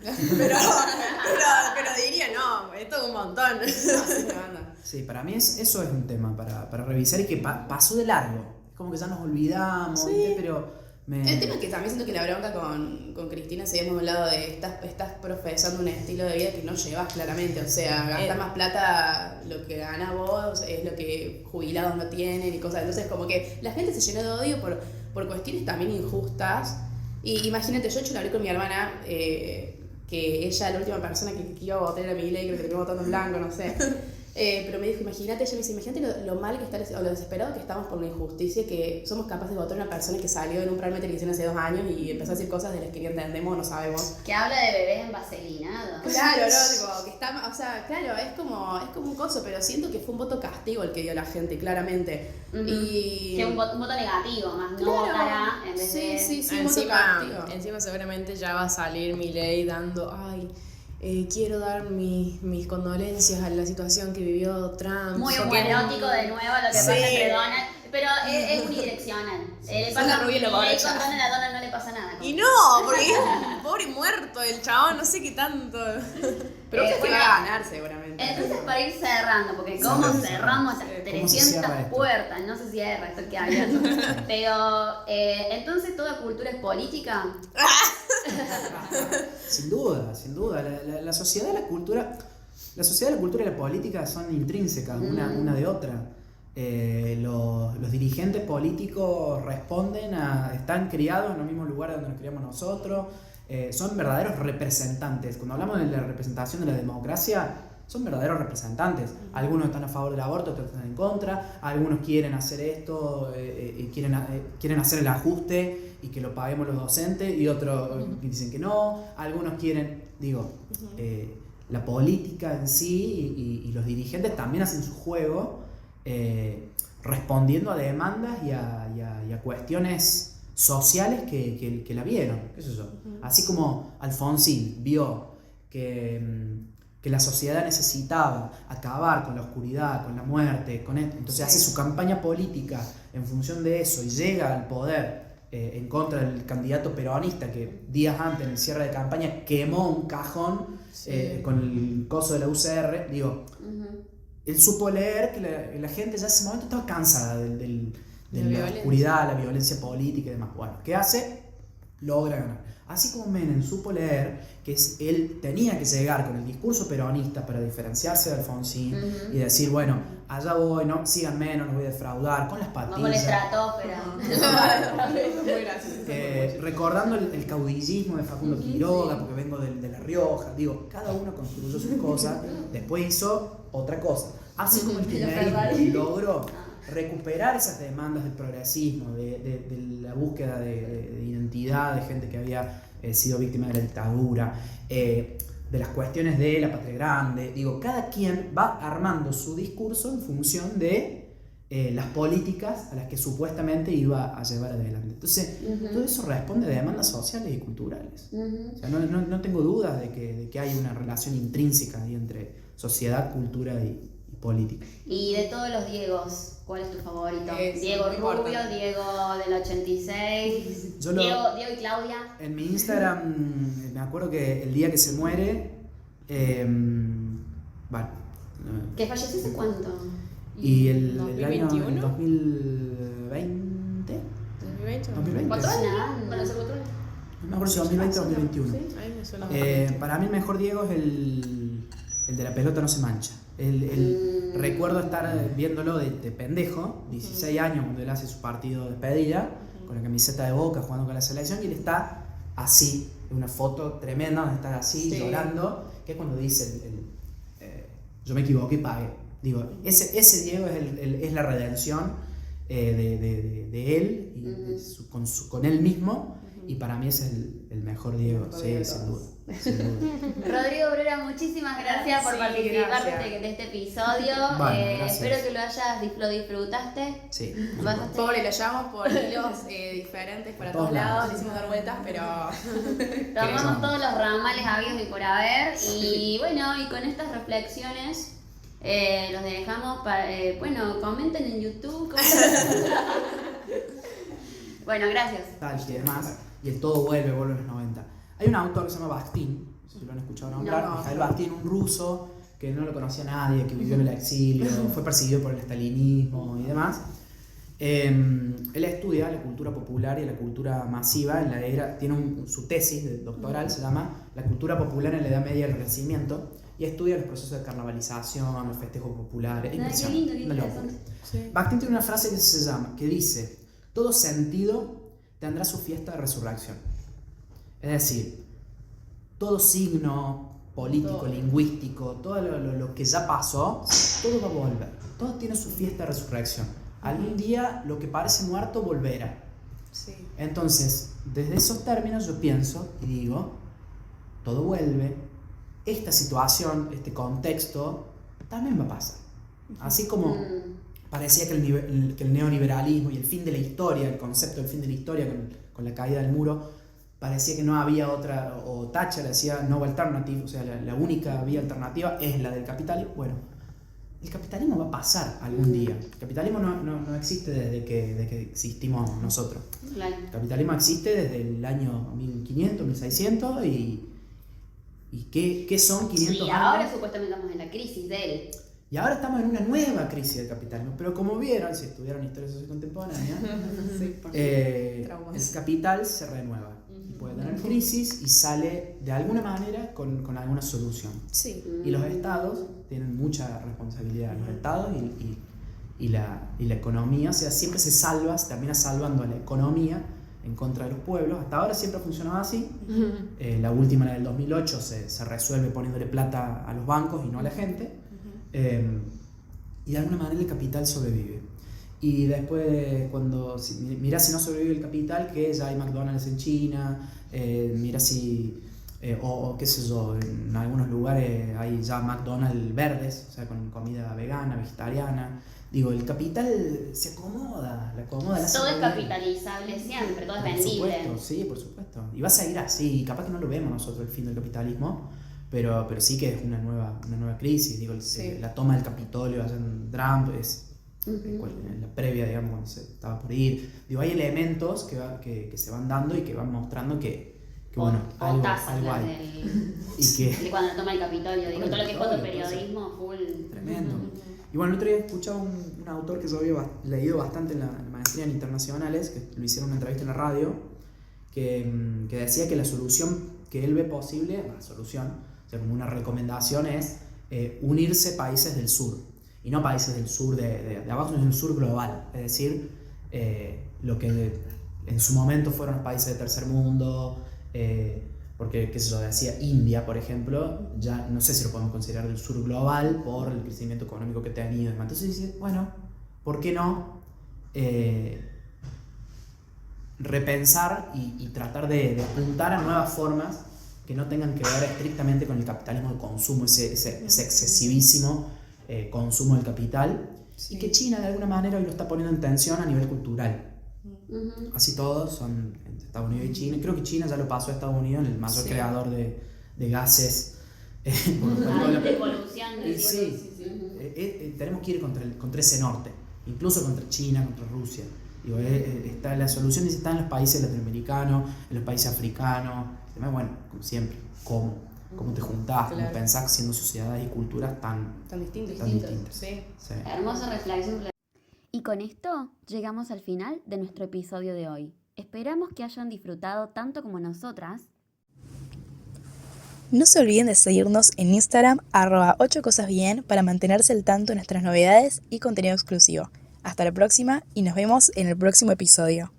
Speaker 1: pero diría, no, esto es un montón.
Speaker 3: Sí, para mí eso es un tema para revisar y que pasó de largo. Es como que ya nos olvidamos, ¿viste? Pero
Speaker 5: El tema es que también siento que la bronca con Cristina, si hemos hablado de estás profesando un estilo de vida que no llevas claramente, o sea, gastar más plata lo que ganas vos es lo que jubilados no tienen y cosas, entonces como que la gente se llenó de odio por cuestiones también injustas. Y imagínate, yo hecho la hablé con mi hermana, que ella, la última persona que iba a votar era Milei, creo que terminó votando en blanco, no sé. Pero me dijo, imagínate, ella me dice, imagínate lo mal que está, o lo desesperado que estamos por la injusticia, que somos capaces de votar a una persona que salió en un programa de televisión hace 2 años y empezó a decir cosas de las que ni entendemos o no sabemos.
Speaker 4: Que habla de bebés en vaselina.
Speaker 5: Claro, no, digo, que está, o sea, claro, es como un coso, pero siento que fue un voto castigo el que dio la gente, claramente. Y
Speaker 4: que un voto negativo, más
Speaker 5: claro,
Speaker 4: no votará en vez de...
Speaker 5: Sí, un voto castigo.
Speaker 1: Encima seguramente ya va a salir Milei dando, quiero dar mis condolencias a la situación que vivió Trump.
Speaker 4: Muy
Speaker 1: porque-
Speaker 4: erótico de nuevo lo que pasa entre Donald, pero es unidireccional. Le pasa
Speaker 5: Una rubia y lo
Speaker 4: Milei
Speaker 5: borracha.
Speaker 4: con Donald, a Donald no le pasa nada.
Speaker 1: Y no, porque es un pobre muerto el chabón, no sé qué tanto.
Speaker 5: Pero que
Speaker 4: bueno,
Speaker 5: va a ganar seguramente.
Speaker 4: Entonces, para ir cerrando, porque cómo cerramos estas
Speaker 3: ¿Cómo se cierra
Speaker 4: 300
Speaker 3: esto?
Speaker 4: puertas, no sé si cierra esto que abierto, pero entonces toda cultura es política.
Speaker 3: Sin duda, sin duda. La sociedad y la cultura. La sociedad, la cultura y la política son intrínsecas una de otra. Los dirigentes políticos están criados en los mismos lugares donde nos criamos nosotros, son verdaderos representantes. Cuando hablamos de la representación de la democracia, son verdaderos representantes. Algunos están a favor del aborto, otros están en contra, algunos quieren hacer esto, quieren hacer el ajuste y que lo paguemos los docentes, y otros dicen que no, algunos quieren, la política en sí y los dirigentes también hacen su juego, respondiendo a demandas y a cuestiones sociales que la vieron, qué sé yo. Así como Alfonsín vio que la sociedad necesitaba acabar con la oscuridad, con la muerte, con esto, entonces hace su campaña política en función de eso y llega al poder en contra del candidato peronista que días antes en el cierre de campaña quemó un cajón con el coso de la UCR. Él supo leer que la gente ya en ese momento estaba cansada de la oscuridad, la violencia política y demás. Bueno, ¿qué hace? Logra ganar. Así como Menem supo leer que él tenía que llegar con el discurso peronista para diferenciarse de Alfonsín y decir, bueno, allá voy, no, síganme, no los voy a defraudar, con las
Speaker 4: No con la
Speaker 3: patillas.
Speaker 4: estratosfera.
Speaker 5: Muy gracioso.
Speaker 3: Recordando el caudillismo de Facundo Quiroga, porque vengo de La Rioja, digo, cada uno construyó sus cosas, después hizo otra cosa. Así como el kirchnerismo logró recuperar esas demandas del progresismo, de la búsqueda de identidad de gente que había sido víctima de la dictadura, de las cuestiones de la patria grande. Digo, cada quien va armando su discurso en función de las políticas a las que supuestamente iba a llevar adelante. Entonces, todo eso responde a demandas sociales y culturales. O sea, no tengo dudas de que hay una relación intrínseca ahí entre sociedad, cultura y política.
Speaker 4: Y de todos los Diegos, ¿cuál es tu favorito?
Speaker 5: Es
Speaker 4: Diego
Speaker 5: muy
Speaker 4: Rubio,
Speaker 5: importante.
Speaker 4: Diego del 86, Diego y Claudia.
Speaker 3: En mi Instagram, me acuerdo que el día que se muere,
Speaker 4: ¿Que falleció hace cuánto?
Speaker 3: y el año
Speaker 1: 2021?
Speaker 3: 2020, 2020.
Speaker 5: 4
Speaker 3: No
Speaker 5: años, van a ser 4 años.
Speaker 3: me acuerdo si 2020 o 2021.
Speaker 1: Ay, me suena
Speaker 3: Para mí el mejor Diego es el de la pelota no se mancha. Recuerdo estar viéndolo de pendejo, 16 años, cuando él hace su partido de despedida, con la camiseta de Boca, jugando con la selección, y él está así, en una foto tremenda donde está así, llorando, que es cuando dice yo me equivoqué y pagué. Digo, ese Diego es la redención de él y con él mismo, y para mí es el mejor Diego, sí, sin duda.
Speaker 4: Rodrigo Brera, muchísimas gracias por participar
Speaker 5: gracias.
Speaker 4: de este episodio.
Speaker 3: Bueno,
Speaker 4: espero que lo disfrutaste.
Speaker 3: Sí.
Speaker 5: Pobre, lo llevamos por hilos diferentes para todos lados, le hicimos dar vueltas, pero...
Speaker 4: Tomamos todos los ramales habidos y por haber. Y bueno, y con estas reflexiones los dejamos para... comenten en YouTube. Bueno, gracias.
Speaker 3: Y demás. Y el todo vuelve a los 90. Hay un autor que se llama Bakhtin, si lo han escuchado nombrar, Mikhail Bakhtin, un ruso que no lo conocía nadie, que vivió en el exilio, fue perseguido por el estalinismo y demás. Él estudia la cultura popular y la cultura masiva en la era, tiene su tesis doctoral, se llama La cultura popular en la Edad Media del Renacimiento, y estudia los procesos de carnavalización, los festejos populares.
Speaker 4: Qué lindo, qué interesante.
Speaker 3: Bakhtin tiene una frase que dice: todo sentido tendrá su fiesta de resurrección. Es decir, todo signo político, lingüístico, todo lo que ya pasó, todo va a volver. Todo tiene su fiesta de resurrección. Algún día lo que parece muerto volverá.
Speaker 5: Sí.
Speaker 3: Entonces, desde esos términos yo pienso y digo, todo vuelve. Esta situación, este contexto, también va a pasar. Así como parecía que el neoliberalismo y el fin de la historia, el concepto del fin de la historia con la caída del muro, parecía que no había otra, o Thatcher decía no alternative, o sea, la única vía alternativa es la del capitalismo. Bueno, el capitalismo va a pasar algún día. El capitalismo no existe desde que existimos nosotros.
Speaker 4: Claro.
Speaker 3: El capitalismo existe desde el año 1500, 1600 y ¿qué son 500
Speaker 4: Y
Speaker 3: años?
Speaker 4: ahora supuestamente estamos en la crisis de él.
Speaker 3: Y ahora estamos en una nueva crisis del capitalismo, pero como vieron, si estudiaron historia sociocontemporánea, el capital se renueva. Puede tener crisis y sale de alguna manera con alguna solución.
Speaker 5: Sí.
Speaker 3: Y los estados tienen mucha responsabilidad. Los estados y la economía, o sea, siempre se termina salvando a la economía en contra de los pueblos. Hasta ahora siempre ha funcionado así. La última, la del 2008, se resuelve poniéndole plata a los bancos y no a la gente. Y de alguna manera el capital sobrevive. Y después, mira si no sobrevive el capital, que ya hay McDonald's en China, mira si, o qué sé yo, en algunos lugares hay ya McDonald's verdes, o sea, con comida vegana, vegetariana. Digo, el capital se acomoda,
Speaker 4: todo es capitalizable siempre, todo es vendible.
Speaker 3: Por supuesto, sí, por supuesto. Y va a seguir así, capaz que no lo vemos nosotros el fin del capitalismo, pero sí que es una nueva crisis. Digo, la toma del Capitolio allá en Trump es en la previa, digamos, cuando se estaba por ir. Digo, hay elementos que se van dando y que van mostrando que bueno, algo hay. Y que
Speaker 4: cuando toma el Capitolio, digo, todo lo que es fotoperiodismo, full.
Speaker 3: Tremendo. Y bueno, el otro día he escuchado un autor que yo había leído bastante en la maestría en internacionales, que lo hicieron una entrevista en la radio, que decía que la solución que él ve posible, o sea, como una recomendación, es unirse países del sur. Y no países del sur de abajo, sino del sur global. Es decir, lo que en su momento fueron los países de tercer mundo, porque, qué sé yo, decía India, por ejemplo, ya no sé si lo podemos considerar del sur global por el crecimiento económico que ha tenido. Entonces dice, bueno, ¿por qué no repensar y tratar de apuntar a nuevas formas que no tengan que ver estrictamente con el capitalismo de consumo, ese excesivísimo consumo del capital, y que China de alguna manera hoy lo está poniendo en tensión a nivel cultural. Así todos son entre Estados Unidos y China. Creo que China ya lo pasó a Estados Unidos, el mayor creador de gases.
Speaker 4: De polución.
Speaker 3: Tenemos que ir contra ese norte, incluso contra China, contra Rusia. Digo, la solución está en los países latinoamericanos, en los países africanos. Bueno, como siempre, cómo te juntás, cómo pensás siendo sociedades y culturas tan distintas.
Speaker 5: Sí.
Speaker 4: Hermosa reflexión. Y con esto llegamos al final de nuestro episodio de hoy. Esperamos que hayan disfrutado tanto como nosotras.
Speaker 6: No se olviden de seguirnos en Instagram @8cosasbien para mantenerse al tanto de nuestras novedades y contenido exclusivo. Hasta la próxima y nos vemos en el próximo episodio.